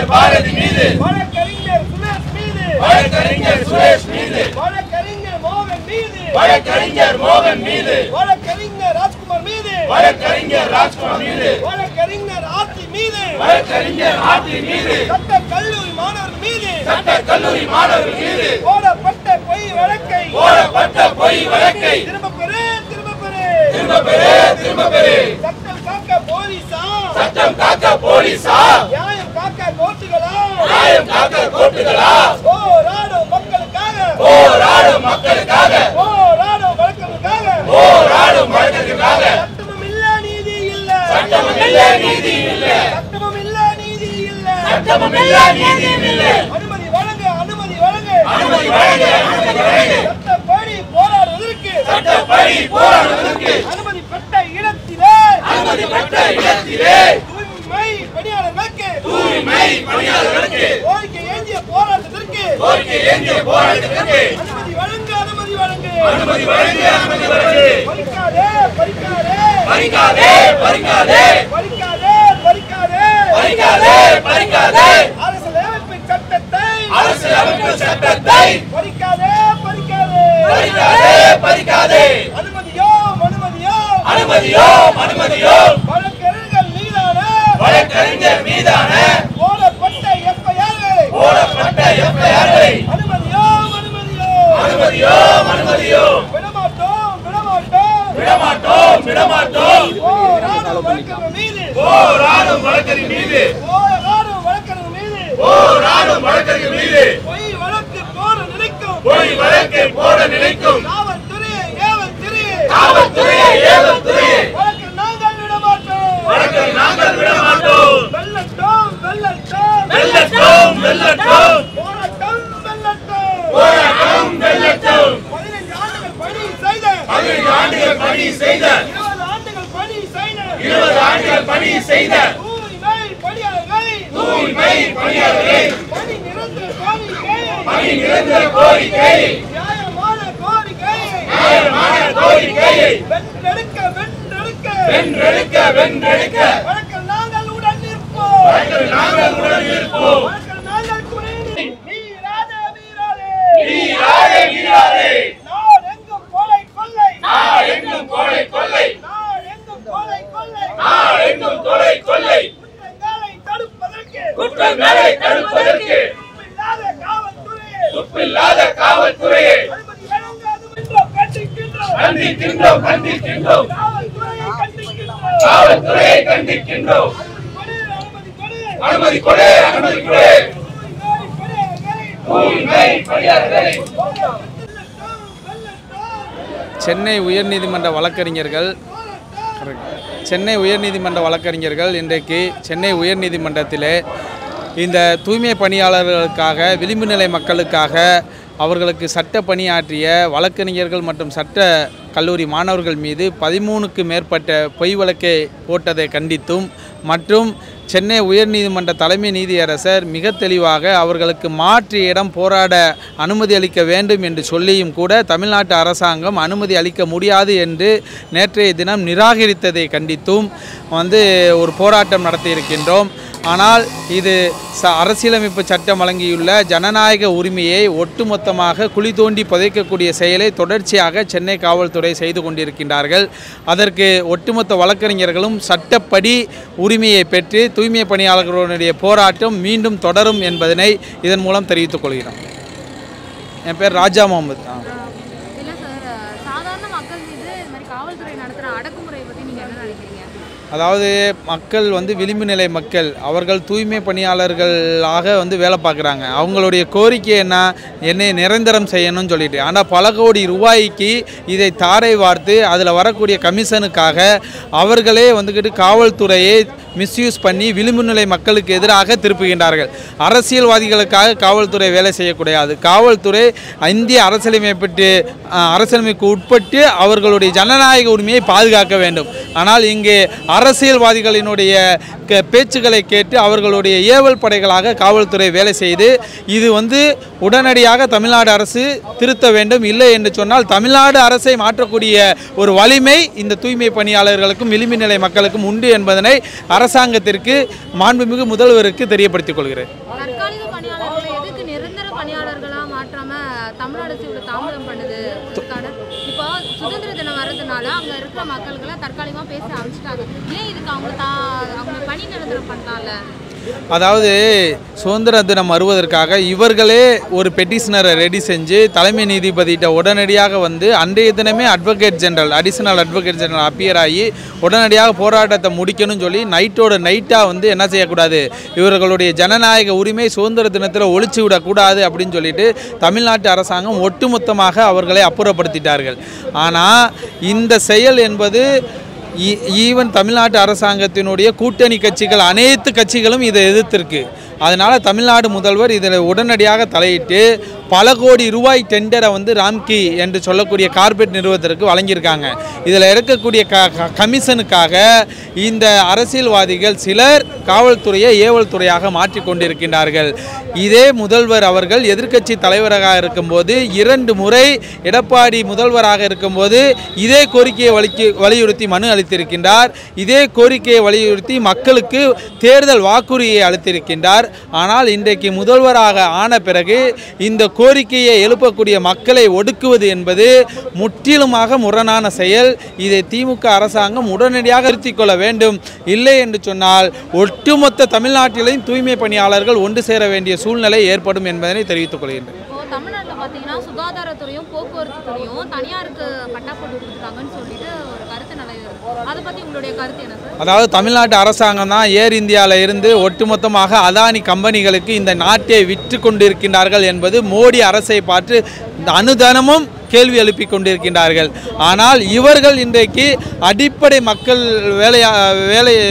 வழக்கறிஞர் பாரதி மீது வழக்கறிஞர் சுரேஷ் மீது வழக்கறிஞர் சுரேஷ் மீது வழக்கறிஞர் மோகன் மீது வழக்கறிஞர் மோகன் மீது வழக்கறிஞர் ராஜ்குமார் மீது வழக்கறிஞர் ராஜ்குமார் மீது வழக்கறிஞர் ஆர்த்தி மீது வழக்கறிஞர் ஆர்த்தி மீது சட்ட கல்லூரி மாணவர்கள் மீது சட்ட கல்லூரி மாணவர்கள் மீது போடப்பட்ட பொய் வழக்கை திரும்ப பெறு சட்டம் காக்க போலீசா சட்டம் காக்க போலீசா நியாயம் காக்க கோர்ட்டுகளா போராடும் மக்களுக்காக போராடும் வழக்கறிஞருக்காக சட்டமும் இல்ல நீதி இல்ல அனுமதி வழங்க சட்டப்படி போராடுவதற்கு அனுமதி பெற்ற இடத்திலே தூய்மை பணியாளர்களுக்கு கோரிக்கை ஏந்திய போராட்டத்திற்கு அனுமதி வழங்க பறிக்காதே அரசியலமைப்பு சட்டத்தை பறிக்காதே அனுமதியோ வழக்கறிஞர் மீதான போடப்பட்ட எஃப்ஐஆர்களை அனுமதியோ விடமாட்டோம் போராடும் வழக்கறிஞர் மீது பொய் வழக்கு போட நினைக்கும் காவல்துறையை ஏவல்துறையை வழக்கை நாங்கள் விடமாட்டோம் வெல்லட்டும் போராட்டம் வெல்லட்டும் 15 ஆண்டுகள் பணி செய்த 20 ஆண்டுகள் பணி செய்த தூய்மை பணியாளர்களை பணி நிரந்தர கோரிக்கை நியாயமான கோரிக்கையை வென்றெடுக்க வழக்கில் நாங்கள் உடன் இருப்போம் வீராதே நாடெங்கும் கொலை கொள்ளை குற்றங்களை தடுப்பதற்கு துப்பில்லாத காவல்துறையை கண்டிக்கின்றோம் காவல்துறையை கண்டிக்கின்றோம் அனுமதி கொடு தூய்மை பணியாளர்களை சென்னை உயர்நீதிமன்ற வழக்கறிஞர்கள் இன்றைக்கு சென்னை உயர்நீதிமன்றத்திலே இந்த தூய்மை பணியாளர்களுக்காக விளிம்பு நிலை மக்களுக்காக அவர்களுக்கு சட்ட பணியாற்றிய வழக்கறிஞர்கள் மற்றும் சட்ட கல்லூரி மாணவர்கள் மீது 13க்கு மேற்பட்ட பொய் வழக்கை போட்டதை கண்டித்தும் மற்றும் சென்னை உயர்நீதிமன்ற தலைமை நீதியரசர் மிக தெளிவாக அவர்களுக்கு மாற்று இடம் போராட அனுமதி அளிக்க வேண்டும் என்று சொல்லியும் கூட தமிழ்நாட்டு அரசாங்கம் அனுமதி அளிக்க முடியாது என்று நேற்றைய தினம் நிராகரித்ததை கண்டித்தும் ஒரு போராட்டம் நடத்தியிருக்கின்றோம். ஆனால் இது அரசியலமைப்பு சட்டம் வழங்கியுள்ள ஜனநாயக உரிமையை ஒட்டுமொத்தமாக குழி தோண்டி புதைக்கக்கூடிய செயலை தொடர்ச்சியாக சென்னை காவல்துறை செய்து கொண்டிருக்கின்றார்கள். அதற்கு ஒட்டுமொத்த வழக்கறிஞர்களும் சட்டப்படி உரிமையை பெற்று தூய்மை பணியாளர்களுடைய போராட்டம் மீண்டும் தொடரும் என்பதனை இதன் மூலம் தெரிவித்துக் கொள்கிறோம். என் பேர் ராஜா முகமது. அதாவது மக்கள் விளிம்பு நிலை மக்கள் அவர்கள் தூய்மை பணியாளர்களாக வேலை பார்க்குறாங்க. அவங்களுடைய கோரிக்கை என்னை நிரந்தரம் செய்யணும்னு சொல்லிட்டு, ஆனால் பல கோடி ரூபாய்க்கு இதை தாரை வார்த்து அதில் வரக்கூடிய கமிஷனுக்காக அவர்களே காவல்துறையை மிஸ்யூஸ் பண்ணி விளிம்பு நிலை மக்களுக்கு எதிராக திருப்புகின்றார்கள். அரசியல்வாதிகளுக்காக காவல்துறை வேலை செய்யக்கூடாது. காவல்துறை இந்திய அரசியலமைப்புக்கு உட்பட்டு அவர்களுடைய ஜனநாயக உரிமையை பாதுகாக்க வேண்டும். ஆனால் இங்கே அரசியல்வாதிகளினுடைய பேச்சுக்களை கேட்டு அவர்களுடைய ஏவல் படைகளாக காவல்துறை வேலை செய்து இது உடனடியாக தமிழ்நாடு அரசு திருத்த வேண்டும். இல்லை என்று சொன்னால் தமிழ்நாடு அரசை மாற்றக்கூடிய ஒரு வலிமை இந்த தூய்மை பணியாளர்களுக்கும் விளிம்பு நிலை மக்களுக்கும் உண்டு என்பதனை அரசாங்கத்திற்கு மாண்புமிகு முதல்வருக்கு தெரியப்படுத்திக் கொள்கிறேன். தற்காலிக பணியாளர்களை எதுக்கு நிரந்தர பணியாளர்களாக மாற்றாம தமிழ்நாடு அரசு இவ்வளவு தாமதம் பண்ணுது? இப்போ சுதந்திர தினம் வர்றதுனால அங்க இருக்கிற மக்கள்களை தற்காலிகமாக பேச ஆரம்பிச்சிட்டாங்க. ஏன் இதுக்கு அவங்க பணி நிரந்தரம் பண்ணலாம்ல? அதாவது சுதந்திர தினம் வருவதற்காக இவர்களே ஒரு பெட்டிஷனரை ரெடி செஞ்சு தலைமை நீதிபதியிட்ட உடனடியாக அன்றைய தினமே அடிஷனல் அட்வொகேட் ஜெனரல் அப்பியர் ஆகி உடனடியாக போராட்டத்தை முடிக்கணும்னு சொல்லி நைட்டோட நைட்டாக என்ன செய்யக்கூடாது, இவர்களுடைய ஜனநாயக உரிமை சுதந்திர தினத்தில் ஒழிச்சு விடக்கூடாது அப்படின்னு சொல்லிட்டு தமிழ்நாட்டு அரசாங்கம் ஒட்டுமொத்தமாக அவர்களை அப்புறப்படுத்திட்டார்கள். ஆனால் இந்த செயல் என்பது ஈவன் தமிழ்நாட்டு அரசாங்கத்தினுடைய கூட்டணி கட்சிகள் அனைத்து கட்சிகளும் இதை எதிர்த்திருக்கு. அதனால் தமிழ்நாடு முதல்வர் இதில் உடனடியாக தலையிட்டு பல கோடி ரூபாய் டெண்டரை ராம்கி என்று சொல்லக்கூடிய கார்பரேட் நிறுவனத்திற்கு வழங்கியிருக்காங்க. இதில் இருக்கக்கூடிய கமிஷனுக்காக இந்த அரசியல்வாதிகள் சிலர் காவல்துறையை ஏவல் துறையாக மாற்றி கொண்டிருக்கின்றார்கள். இதே முதல்வர் அவர்கள் எதிர்க்கட்சி தலைவராக இருக்கும்போது 2 முறை எடப்பாடி முதல்வராக இருக்கும்போது இதே கோரிக்கையை வலியுறுத்தி மனு அளித்திருக்கின்றார். இதே கோரிக்கையை வலியுறுத்தி மக்களுக்கு தேர்தல் வாக்குறுதியை அளித்திருக்கின்றார். ஆனால் இன்றைக்கு முதல்வராக ஆன பிறகு இந்த கோரிக்கையை எழுப்பக்கூடிய மக்களை ஒடுக்குவது என்பது முற்றிலுமாக முரணான செயல். இதை திமுக அரசாங்கம் உடனடியாக நிறுத்திக் கொள்ள வேண்டும். இல்லை என்று சொன்னால் ஒட்டுமொத்த தமிழ்நாட்டிலையும் தூய்மை பணியாளர்கள் ஒன்று சேர வேண்டிய சூழ்நிலை ஏற்படும் என்பதனை தெரிவித்துக் கொள்கின்றேன். தமிழ்நாட்டில் பார்த்தீங்கன்னா சுகாதாரத்துறையும் போக்குவரத்து துறையும் தனியாருக்கு பட்டா போட்டு கொடுத்துருக்காங்கன்னு சொல்லிட்டு ஒரு கருத்து நிலவுது. அதை பற்றி உங்களுடைய கருத்து என்ன சார்? அதாவது தமிழ்நாட்டு அரசாங்கம் தான் ஏர் இந்தியாவில் இருந்து ஒட்டுமொத்தமாக அதானி கம்பெனிகளுக்கு இந்த நாட்டை விற்று கொண்டிருக்கின்றார்கள் என்பது மோடி அரசை பார்த்து அனுதினமும் கேள்வி எழுப்பி கொண்டிருக்கின்றார்கள். ஆனால் இவர்கள் இன்றைக்கு அடிப்படை மக்கள்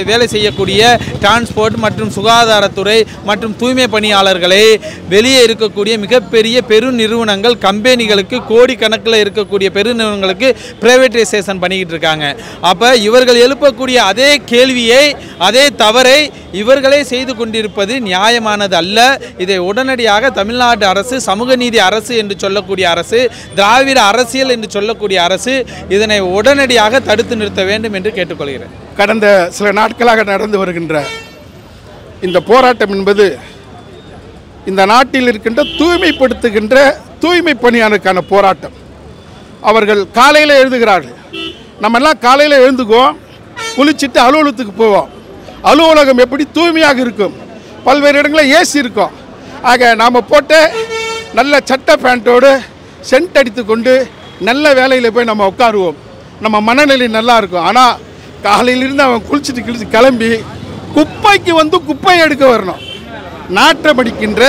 வேலை செய்யக்கூடிய டிரான்ஸ்போர்ட் மற்றும் சுகாதாரத்துறை மற்றும் தூய்மை பணியாளர்களை வெளியே இருக்கக்கூடிய மிகப்பெரிய பெருநிறுவனங்கள் கம்பெனிகளுக்கு கோடிக்கணக்கில் இருக்கக்கூடிய பெருநிறுவனங்களுக்கு பிரைவேட்டைசேஷன் பண்ணிக்கிட்டு இருக்காங்க. அப்போ இவர்கள் எழுப்பக்கூடிய அதே கேள்வியை அதே தவறை இவர்களே செய்து கொண்டிருப்பது நியாயமானது அல்ல. இதை உடனடியாக தமிழ்நாடு அரசு சமூக நீதி அரசு என்று சொல்லக்கூடிய அரசு, திராவிட அரசியல் என்று சொல்லக்கூடிய அரசு இதனை உடனடியாக தடுத்து நிறுத்த வேண்டும் என்று கேட்டுக்கொள்கிறேன். கடந்த சில நாட்களாக நடந்து வருகின்ற இந்த போராட்டம் என்பது இந்த நாட்டில் இருக்கின்ற தூய்மைப்படுத்துகின்ற தூய்மை பணியாளருக்கான போராட்டம். அவர்கள் காலையில் எழுதுகிறார்கள். நம்மெல்லாம் காலையில் எழுந்துக்குவோம், குளிச்சுட்டு அலுவலகத்துக்கு போவோம். அலுவலகம் எப்படி தூய்மையாக இருக்கும்? பல்வேறு இடங்களில் ஏசி இருக்கும். ஆக நாம் போட்டு நல்ல சட்டை பேண்ட்டோடு சென்ட் அடித்து கொண்டு நல்ல வேலையில் போய் நம்ம உட்காருவோம். நம்ம மனநிலை நல்லா இருக்கும். ஆனால் காலையிலிருந்து அவன் குளிச்சுட்டு கிளம்பி குப்பைக்கு குப்பை எடுக்க வரணும். நாற்றமடிக்கின்ற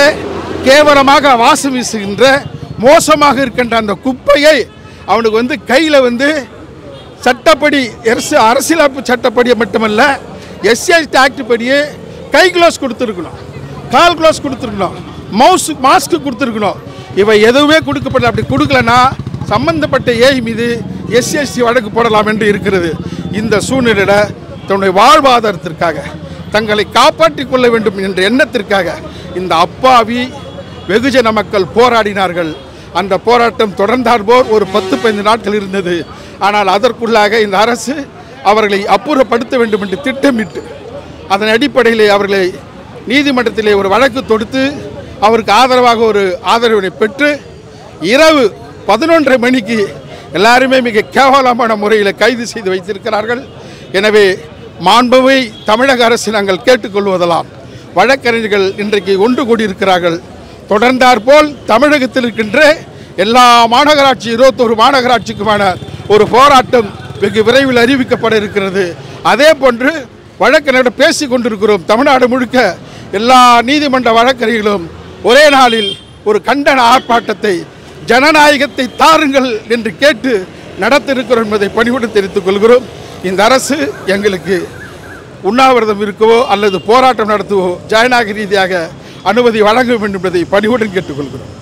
கேவலமாக வாசம் வீசுகின்ற மோசமாக இருக்கின்ற அந்த குப்பையை அவனுக்கு கையில் சட்டப்படி அரசியலமைப்பு சட்டப்படி மட்டுமல்ல எஸ்சிஎஸ்டி ஆக்ட் படியே கை க்ளோஸ் கொடுத்துருக்கணும், கால் க்ளோஸ் கொடுத்துருக்கணும், மாஸ்க்கு கொடுத்துருக்கணும். இவை எதுவுமே கொடுக்கப்படல. அப்படி கொடுக்கலன்னா சம்பந்தப்பட்ட ஏஐ மீது எஸ்சிஎஸ்டி வழக்கு போடலாம் என்று இருக்கிறது. இந்த சூழ்நிலையில் தன்னுடைய வாழ்வாதாரத்திற்காக தங்களை காப்பாற்றிக் கொள்ள வேண்டும் என்ற எண்ணத்திற்காக இந்த அப்பாவி வெகுஜன மக்கள் போராடினார்கள். அந்த போராட்டம் தொடர்ந்தார் போல் ஒரு 10-15 நாட்கள் இருந்தது. ஆனால் அதற்குள்ளாக இந்த அரசு அவர்களை அப்புறப்படுத்த வேண்டும் என்று திட்டமிட்டு அதன் அடிப்படையில் அவர்களை நீதிமன்றத்திலே ஒரு வழக்கு தொடுத்து அவருக்கு ஆதரவாக ஒரு ஆதரவினை பெற்று இரவு 11:30 மணிக்கு எல்லாருமே மிக கேவலமான முறையில் கைது செய்து வைத்திருக்கிறார்கள். எனவே மாண்புமை தமிழக அரசு நாங்கள் கேட்டுக்கொள்வதெல்லாம் வழக்கறிஞர்கள் இன்றைக்கு ஒன்று கூடியிருக்கிறார்கள். தொடர்ந்தாற்போல் தமிழகத்தில் இருக்கின்ற எல்லா மாநகராட்சி 21 மாநகராட்சிக்குமான ஒரு போராட்டம் வெகு விரைவில் அறிவிக்கப்பட இருக்கிறது. அதே போன்று வழக்கறிஞர்கள் பேசி கொண்டிருக்கிறோம். தமிழ்நாடு முழுக்க எல்லா நீதிமன்ற வழக்கறிஞர்களும் ஒரே நாளில் ஒரு கண்டன ஆர்ப்பாட்டத்தை ஜனநாயகத்தை தாருங்கள் என்று கேட்டு நடத்திருக்கிறோம் என்பதை பணிவுடன் தெரிவித்துக் கொள்கிறோம். இந்த அரசு எங்களுக்கு உண்ணாவிரதம் இருக்கவோ அல்லது போராட்டம் நடத்தவோ ஜனநாயக ரீதியாக அனுமதி வழங்க வேண்டும் என்பதை பணிவுடன் கேட்டுக்கொள்கிறோம்.